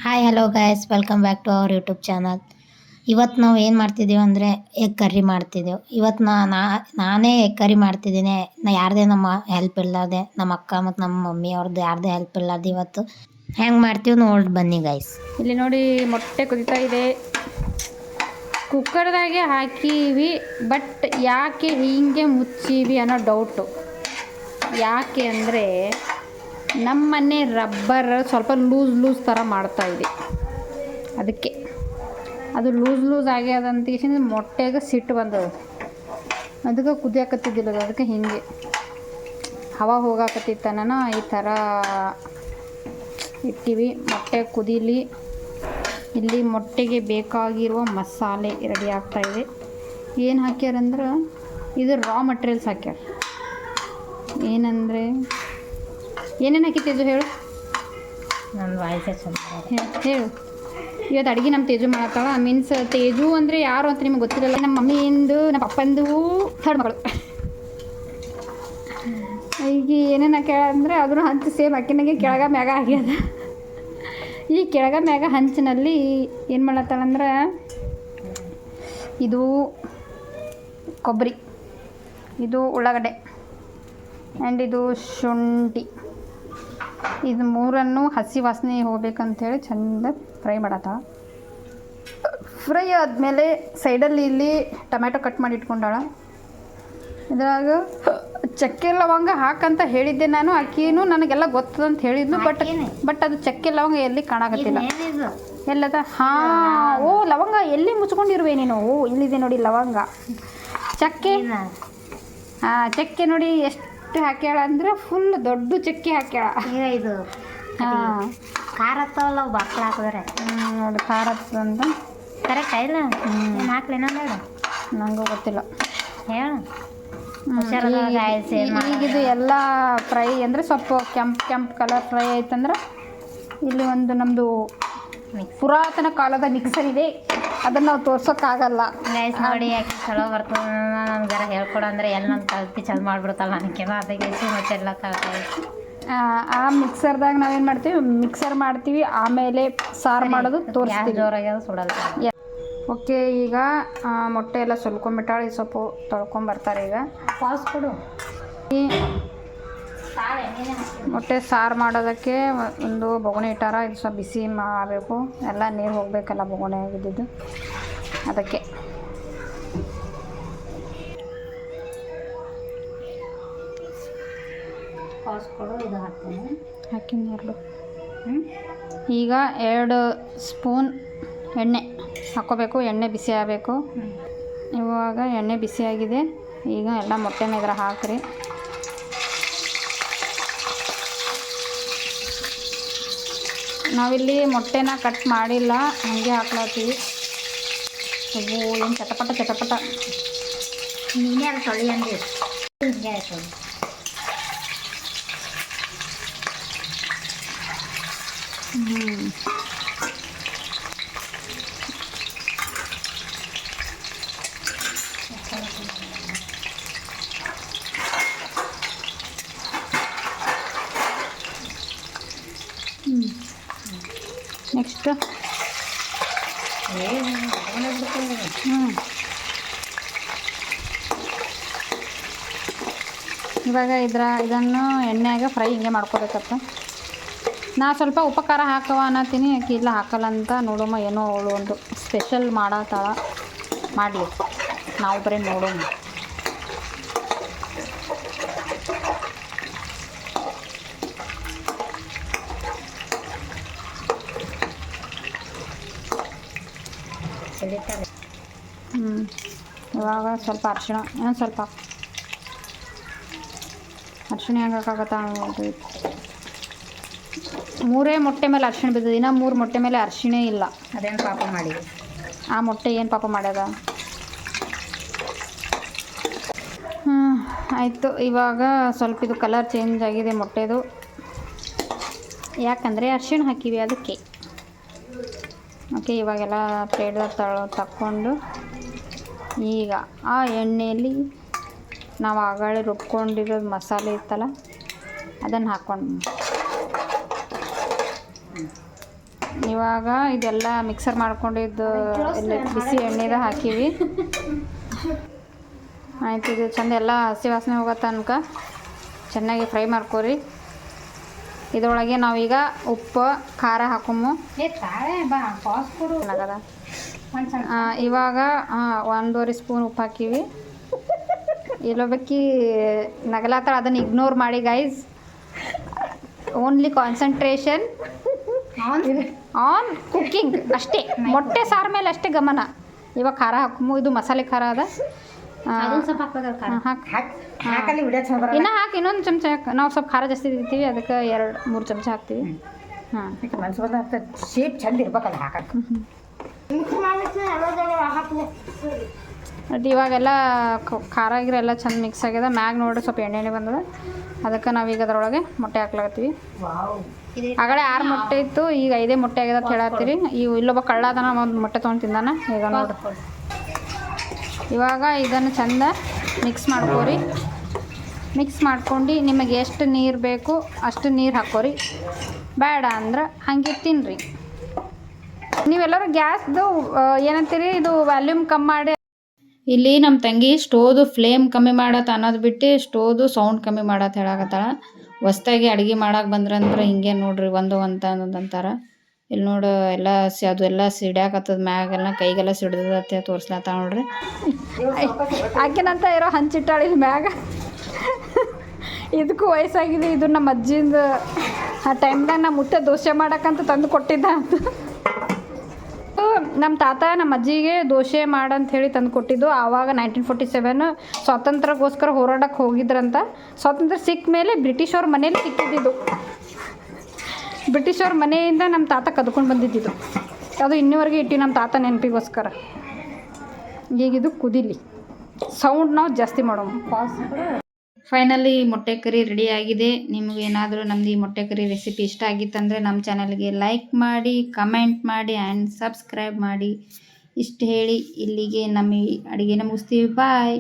Hi hello guys welcome back to our YouTube channel. ಇವತ್ತು ನಾವು ಏನು ಮಾಡ್ತಿದ್ದೀವಿ ಅಂದರೆ ಎಗ್ ಕರ್ರಿ ಮಾಡ್ತಿದ್ದೆವು. ಇವತ್ತು ನಾನೇ ಎಗ್ ಕರ್ರಿ ಮಾಡ್ತಿದ್ದೀನಿ. ಯಾರದೇ ನಮ್ಮ ಹೆಲ್ಪ್ ಇಲ್ಲದೆ ನಮ್ಮ ಅಕ್ಕ ಮತ್ತು ನಮ್ಮ ಮಮ್ಮಿ ಅವ್ರದ್ದು ಯಾರದೇ ಹೆಲ್ಪ್ ಇಲ್ಲದೆ ಇವತ್ತು ಹೆಂಗೆ ಮಾಡ್ತೀವಿ ನೋಡಿ ಬನ್ನಿ ಗೈಸ್. ಇಲ್ಲಿ ನೋಡಿ ಮೊಟ್ಟೆ ಕುದೀತಾ ಇದೆ. ಕುಕ್ಕರ್ದಾಗೆ ಹಾಕೀವಿ, ಬಟ್ ಯಾಕೆ ಹೀಗೆ ಮುಚ್ಚೀವಿ ಅನ್ನೋ ಡೌಟು. ಯಾಕೆ ಅಂದರೆ ನಮ್ಮನೆ ರಬ್ಬರ್ ಸ್ವಲ್ಪ ಲೂಸ್ ಥರ ಮಾಡ್ತಾಯಿದೆ, ಅದಕ್ಕೆ ಅದು ಲೂಸ್ ಆಗ್ಯದಂತ ಮೊಟ್ಟೆಗೆ ಸಿಟ್ಟು ಬಂದದ. ಅದಕ್ಕೆ ಕುದಿಯಾಕತ್ತಿದ್ದಿಲ್ಲ, ಅದಕ್ಕೆ ಹಿಂಗೆ ಹವಾ ಹೋಗಾಕತ್ತಿತ್ತನ ಈ ಥರ ಇಟ್ಟಿವಿ. ಮೊಟ್ಟೆ ಕುದೀಲಿ. ಇಲ್ಲಿ ಮೊಟ್ಟೆಗೆ ಬೇಕಾಗಿರುವ ಮಸಾಲೆ ರೆಡಿ ಆಗ್ತಾಯಿದೆ. ಏನು ಹಾಕ್ಯಾರಂದ್ರೆ ಇದು ರಾ ಮಟೀರಿಯಲ್ಸ್ ಹಾಕ್ಯಾರ. ಏನಂದರೆ ಏನೇನು ಹಾಕಿತ್ತೇಜು ಹೇಳು. ನನ್ನ ವಾಯ್ಸೇ ಹೇಳು. ಇವತ್ತು ಅಡುಗೆ ನಮ್ಮ ತೇಜು ಮಾಡತ್ತಾಳ. ಮೀನ್ಸ್ ತೇಜು ಅಂದರೆ ಯಾರು ಅಂತ ನಿಮ್ಗೆ ಗೊತ್ತಿರಲ್ಲ. ನಮ್ಮ ಮಮ್ಮಿಯಿಂದ ನಮ್ಮ ಪಪ್ಪಂದು ಥರ್ಡ್ ಮಗಳು. ಈಗ ಏನೇನು ಹಾಕ್ಯಾಳ ಅಂದರೆ ಅದ್ರ ಹಂಚು ಸೇಮ್ ಅಕ್ಕಿನಾಗೆ ಕೆಳಗ ಮ್ಯಾಗ ಆಗ್ಯದ. ಈ ಕೆಳಗ ಮ್ಯಾಗ ಹಂಚಿನಲ್ಲಿ ಏನು ಮಾಡತ್ತಾಳಂದ್ರೆ ಇದು ಕೊಬ್ಬರಿ, ಇದು ಉಳ್ಳಾಗಡ್ಡೆ ಆ್ಯಂಡ್ ಇದು ಶುಂಠಿ, ಇದು ಮೂರನ್ನು ಹಸಿ ವಾಸನೆ ಹೋಗ್ಬೇಕಂತೇಳಿ ಚಂದ ಫ್ರೈ ಮಾಡತ್ತಾಳ. ಫ್ರೈ ಆದಮೇಲೆ ಸೈಡಲ್ಲಿ ಇಲ್ಲಿ ಟೊಮ್ಯಾಟೊ ಕಟ್ ಮಾಡಿ ಇಟ್ಕೊಂಡಾಳ. ಇದ್ರಾಗ ಚಕ್ಕೆ ಲವಂಗ ಹಾಕಂತ ಹೇಳಿದ್ದೆ ನಾನು. ಅಕ್ಕಿನೂ ನನಗೆಲ್ಲ ಗೊತ್ತದಂತ ಹೇಳಿದ್ನು, ಬಟ್ ಅದು ಚಕ್ಕೆ ಲವಂಗ ಎಲ್ಲಿ ಕಾಣಾಕತ್ತಿಲ್ಲ. ಎಲ್ಲದ? ಹಾಂ, ಓ ಲವಂಗ ಎಲ್ಲಿ ಮುಚ್ಕೊಂಡಿರುವೆ ನೀನು? ಓ ಇಲ್ಲಿದೆ ನೋಡಿ ಲವಂಗ. ಚಕ್ಕೆ, ಹಾಂ ಚಕ್ಕೆ ನೋಡಿ ಎಷ್ಟು ಹಾಕ್ಯಾಳ ಅಂದರೆ ಫುಲ್ ದೊಡ್ಡ ಚಕ್ಕೆ ಹಾಕ್ಯಾಳ. ಇದು ಹಾಂ ಖಾರ ಹತ್ತವಲ್ಲ ಬಾಕ್ಲ ಹಾಕಿದ್ರೆ ನೋಡಿ ಖಾರ ಹತ್ತದಂತ ಕರೆಕ್ಟ್ ಇಲ್ಲ. ಏನು ಹಾಕ್ಲೇನ ಬೇಡ, ನನಗೂ ಗೊತ್ತಿಲ್ಲ. ಹೇಳು. ಈಗಿದು ಎಲ್ಲ ಫ್ರೈ ಅಂದರೆ ಸ್ವಲ್ಪ ಕೆಂಪು ಕಲರ್ ಫ್ರೈ ಆಯ್ತಂದ್ರೆ ಇಲ್ಲಿ ಒಂದು ನಮ್ಮದು ಪುರಾತನ ಕಾಲದ ಮಿಕ್ಸರ್ ಇದೆ, ಅದನ್ನು ನಾವು ತೋರ್ಸೋಕ್ಕಾಗಲ್ಲ. ಗೈಸ್ ನೋಡಿ ಯಾಕೆ ಚಲೋ ಬರ್ತದೆ ನಮ್ಗೆ ಜರ ಹೇಳ್ಕೊಡು ಅಂದರೆ ಎಲ್ಲ ನಮ್ಮ ಕಲ್ತಿ ಚಲೋ ಮಾಡಿಬಿಡ್ತಾಳೆ ನನಗೆಲ್ಲ. ಅದಕ್ಕೆ ಮತ್ತೆ ಎಲ್ಲ ಕಲ್ತಾವೆ. ಆ ಮಿಕ್ಸರ್ದಾಗ ನಾವೇನು ಮಾಡ್ತೀವಿ, ಆಮೇಲೆ ಸಾರು ಮಾಡೋದು ತೋರಿಸ್ತೀವಿ. ಜೋರಾಗ್ಯದ ಸುಡಲ್ಲ. ಓಕೆ, ಈಗ ಮೊಟ್ಟೆ ಎಲ್ಲ ಸುಲ್ಕೊಂಬಿಟ್ಟಾಳೆ. ಈ ಸ್ವಲ್ಪ ತೊಳ್ಕೊಂಬರ್ತಾರೆ. ಈಗ ಪಾಸ್ ಕೊಡು. ಈ ಮೊಟ್ಟೆ ಸಾರು ಮಾಡೋದಕ್ಕೆ ಒಂದು ಬೊಗಣೆ ಇಟ್ಟಾರ. ಇದು ಸ್ವಲ್ಪ ಬಿಸಿ ಮಾಡಬೇಕು, ಎಲ್ಲ ನೀರು ಹೋಗಬೇಕಲ್ಲ ಬೊಗಣೆ ಆಗಿದ್ದು, ಅದಕ್ಕೆ. ಪಾಸ್ ಕೊಡು. ಇದು ಹಾಕಿನ ಎರಡು. ಈಗ 2 ಸ್ಪೂನ್ ಎಣ್ಣೆ ಹಾಕ್ಕೋಬೇಕು. ಎಣ್ಣೆ ಬಿಸಿ ಆಗಬೇಕು. ಇವಾಗ ಎಣ್ಣೆ ಬಿಸಿಯಾಗಿದೆ. ಈಗ ಎಲ್ಲ ಮೊಟ್ಟೆನ ಇದ್ರ ಹಾಕ್ರಿ. ನಾವಿಲ್ಲಿ ಮೊಟ್ಟೆನ ಕಟ್ ಮಾಡಿಲ್ಲ, ಹಾಗೆ ಹಾಕ್ಲಾತೀವಿ. ಏನು ಚಟಪಟ ನೀನೇ ಅದು ತೊಳಿ ಅಂದಿ ಹಿಂಗೆ ಆಯ್ತು. ನೆಕ್ಸ್ಟ್ ಇವಾಗ ಇದನ್ನು ಎಣ್ಣೆಯಾಗ ಫ್ರೈ ಹಿಂಗೆ ಮಾಡ್ಕೋಬೇಕತ್ತ. ನಾ ಸ್ವಲ್ಪ ಉಪಕಾರ ಹಾಕವ ಅನ್ನತ್ತೀನಿ, ಯಾಕೆ ಇಲ್ಲ ಹಾಕಲ್ಲ ಅಂತ ನೋಡಮ್ಮ. ಏನೋ ಅವಳು ಒಂದು ಸ್ಪೆಷಲ್ ಮಾಡತ್ತಾಳ, ಮಾಡಲಿ, ನಾವು ಬರೀ ನೋಡೋಣ. ಇವಾಗ ಸ್ವಲ್ಪ ಅರಿಶಿಣ, ಸ್ವಲ್ಪ ಅರಿಶಿಣ ಹೆಂಗೆ ಹಾಕಾಗತ್ತ ನೋಡ್ರಿ. 3 ಮೊಟ್ಟೆ ಮೇಲೆ ಅರಿಶಿಣ ಬಿದ್ದದ, ಇನ್ನೂ 3 ಮೊಟ್ಟೆ ಮೇಲೆ ಅರಿಶಿಣೇ ಇಲ್ಲ. ಅದೇನು ಪಾಪ ಮಾಡಿ ಆ ಮೊಟ್ಟೆ ಏನು ಪಾಪ ಮಾಡ್ಯದ? ಆಯಿತು. ಇವಾಗ ಸ್ವಲ್ಪ ಇದು ಕಲರ್ ಚೇಂಜ್ ಆಗಿದೆ ಮೊಟ್ಟೆದು, ಯಾಕಂದರೆ ಅರಿಶಿಣ ಹಾಕಿವಿ ಅದಕ್ಕೆ. ಓಕೆ, ಇವಾಗೆಲ್ಲ ಪ್ಲೇಟ್ದಾಗ ತಕ್ಕೊಂಡು ಈಗ ಆ ಎಣ್ಣೆಯಲ್ಲಿ ನಾವು ಆಗಾಳೆ ರುಬ್ಕೊಂಡಿರೋದು ಮಸಾಲೆ ಇತ್ತಲ್ಲ ಅದನ್ನು ಹಾಕ್ಕೊಂಡು ಇವಾಗ ಇದೆಲ್ಲ ಮಿಕ್ಸರ್ ಮಾಡ್ಕೊಂಡಿದ್ದು ಎಲ್ಲ ಬಿಸಿ ಎಣ್ಣೆದ ಹಾಕೀವಿ. ಆಯ್ತು, ಇದು ಚಂದ ಎಲ್ಲ ಹಸಿ ವಾಸನೆ ಹೋಗೋ ತನಕ ಚೆನ್ನಾಗಿ ಫ್ರೈ ಮಾಡ್ಕೊರಿ. ಇದರೊಳಗೆ ನಾವೀಗ ಉಪ್ಪು ಖಾರ ಹಾಕೊಮ್ಮು. ಇವಾಗ 1.5 ಸ್ಪೂನ್ ಉಪ್ಪು ಹಾಕೀವಿ. ಇಲ್ಲೊಬ್ಬಕ್ಕಿ ನಗಲಾತಾಳ, ಅದನ್ನು ಇಗ್ನೋರ್ ಮಾಡಿ guys. Only concentration on cooking ಅಷ್ಟೇ. ಮೊಟ್ಟೆ ಸಾರು ಮೇಲೆ ಅಷ್ಟೇ ಗಮನ. ಇವಾಗ ಖಾರ ಹಾಕುಮು. ಇದು ಮಸಾಲೆ ಖಾರ ಅದ. ಇನ್ನು ಹಾಕಿ ಇನ್ನೊಂದು ಚಮಚ ಹಾಕಿ. ನಾವು ಸ್ವಲ್ಪ ಖಾರ ಜಾಸ್ತಿ ತಿಂತೀವಿ, ಅದಕ್ಕೆ 2-3 ಚಮಚ ಹಾಕ್ತೀವಿ. ಹಾಂ, ಶೇಪ್ ಚಂದ ಇರ್ಬೇಕಲ್ಲ ಹಾಕಕ್ಕೆ. ಅದು ಇವಾಗೆಲ್ಲ ಖಾರ ಗಿರ ಎಲ್ಲ ಚಂದ ಮಿಕ್ಸ್ ಆಗ್ಯದ. ಮ್ಯಾಗ ನೋಡ್ರಿ ಸ್ವಲ್ಪ ಎಣ್ಣೆ ಬಂದದ. ಅದಕ್ಕೆ ನಾವೀಗ ಅದರೊಳಗೆ ಮೊಟ್ಟೆ ಹಾಕ್ಲಾಗತ್ತೀವಿ. ಆಗಲೇ 6 ಮೊಟ್ಟೆ ಇತ್ತು, ಈಗ 5 ಮೊಟ್ಟೆ ಆಗ್ಯದ ಅಂತ ಹೇಳತ್ತೀರಿ. ಇಲ್ಲೊಬ್ಬ ಕಳ್ಳ ಅದನ, ಒಂದು ಮೊಟ್ಟೆ ತೊಗೊಂಡು ತಿಂದಾನ. ಈಗ ನೋಡ್ರಿ, ಇವಾಗ ಇದನ್ನು ಚಂದ ಮಿಕ್ಸ್ ಮಾಡ್ಕೋರಿ. ಮಿಕ್ಸ್ ಮಾಡ್ಕೊಂಡು ನಿಮಗೆ ಎಷ್ಟು ನೀರು ಬೇಕು ಅಷ್ಟು ನೀರು ಹಾಕೋರಿ. ಬೇಡ ಅಂದ್ರೆ ಹಾಗೆ ತಿನ್ನಿರಿ. ನೀವೆಲ್ಲರೂ ಗ್ಯಾಸ್ದು ಏನಂತೀರಿ, ಇದು ವ್ಯಾಲ್ಯೂಮ್ ಕಮ್ಮಿ ಮಾಡಿ. ಇಲ್ಲಿ ನಮ್ಮ ತಂಗಿ ಸ್ಟೋವ್ದು ಫ್ಲೇಮ್ ಕಮ್ಮಿ ಮಾಡತ್ತೆ ಅನ್ನೋದು ಬಿಟ್ಟು ಸ್ಟೋವ್ದು ಸೌಂಡ್ ಕಮ್ಮಿ ಮಾಡತ್ತೆ ಹೇಳಕತ್ತಾಳ. ಹೊಸ್ದಾಗಿ ಅಡುಗೆ ಮಾಡಕ್ಕೆ ಬಂದ್ರಂದ್ರೆ ಹಿಂಗೆ ನೋಡ್ರಿ, ಒಂದು ಅಂತಾರೆ. ಇಲ್ಲಿ ನೋಡು, ಎಲ್ಲ ಅದು ಎಲ್ಲ ಸಿಡ್ಯಾಕತ್ತದ ಮ್ಯಾಗೆಲ್ಲ, ಕೈಗೆಲ್ಲ ಸಿಡ್ದತ್ತೆ ತೋರಿಸ್ಲತ್ತ ನೋಡ್ರಿ. ಆಕಿನಂತ ಇರೋ ಹಂಚಿಟ್ಟಾಳ ಇಲ್ಲಿ ಮ್ಯಾಗ. ಇದಕ್ಕೂ ವಯಸ್ಸಾಗಿದೆ. ಇದು ನಮ್ಮ ಅಜ್ಜಿಂದ ಆ ಟೈಮ್ದಾಗ ನಮ್ಮ ಮುತ್ತೆ ದೋಸೆ ಮಾಡೋಕ್ಕಂತ ತಂದು ಕೊಟ್ಟಿದ್ದ ಅಂತ. ನಮ್ಮ ತಾತ ನಮ್ಮ ಅಜ್ಜಿಗೆ ದೋಸೆ ಮಾಡಂತ ಹೇಳಿ ತಂದು ಕೊಟ್ಟಿದ್ದು. ಆವಾಗ 1947 ಸ್ವಾತಂತ್ರ್ಯಕ್ಕೋಸ್ಕರ ಹೋರಾಡಕ್ಕೆ ಹೋಗಿದ್ರಂತ. ಸ್ವಾತಂತ್ರ್ಯ ಸಿಕ್ಕ ಮೇಲೆ ಬ್ರಿಟಿಷವ್ರ ಮನೇಲಿ ಸಿಕ್ಕಿದ್ದು. ಬ್ರಿಟಿಷವ್ರ ಮನೆಯಿಂದ ನಮ್ಮ ತಾತ ಕದ್ಕೊಂಡು ಬಂದಿದ್ದು. ಅದು ಇನ್ನೂವರೆಗೆ ಇಟ್ಟು ನಮ್ಮ ತಾತ ನೆನಪಿಗೋಸ್ಕರ. ಈಗಿದು ಕುದಿಲಿ, ಸೌಂಡ್ ನಾವು ಜಾಸ್ತಿ ಮಾಡೋಣ. ಫೈನಲಿ ಮೊಟ್ಟೆ ಕರಿ ರೆಡಿ ಆಗಿದೆ. ನಿಮಗೇನಾದರೂ ನಮ್ಮದು ಈ ಮೊಟ್ಟೆ ಕರಿ ರೆಸಿಪಿ ಇಷ್ಟ ಆಗಿತ್ತಂದರೆ ನಮ್ಮ ಚಾನಲ್ಗೆ ಲೈಕ್ ಮಾಡಿ, ಕಮೆಂಟ್ ಮಾಡಿ ಆ್ಯಂಡ್ ಸಬ್ಸ್ಕ್ರೈಬ್ ಮಾಡಿ. ಇಷ್ಟು ಹೇಳಿ ಇಲ್ಲಿಗೆ ನಮ್ಮ ಈ ಅಡುಗೆನ ಮುಗಿಸ್ತೀವಿ. ಬಾಯ್.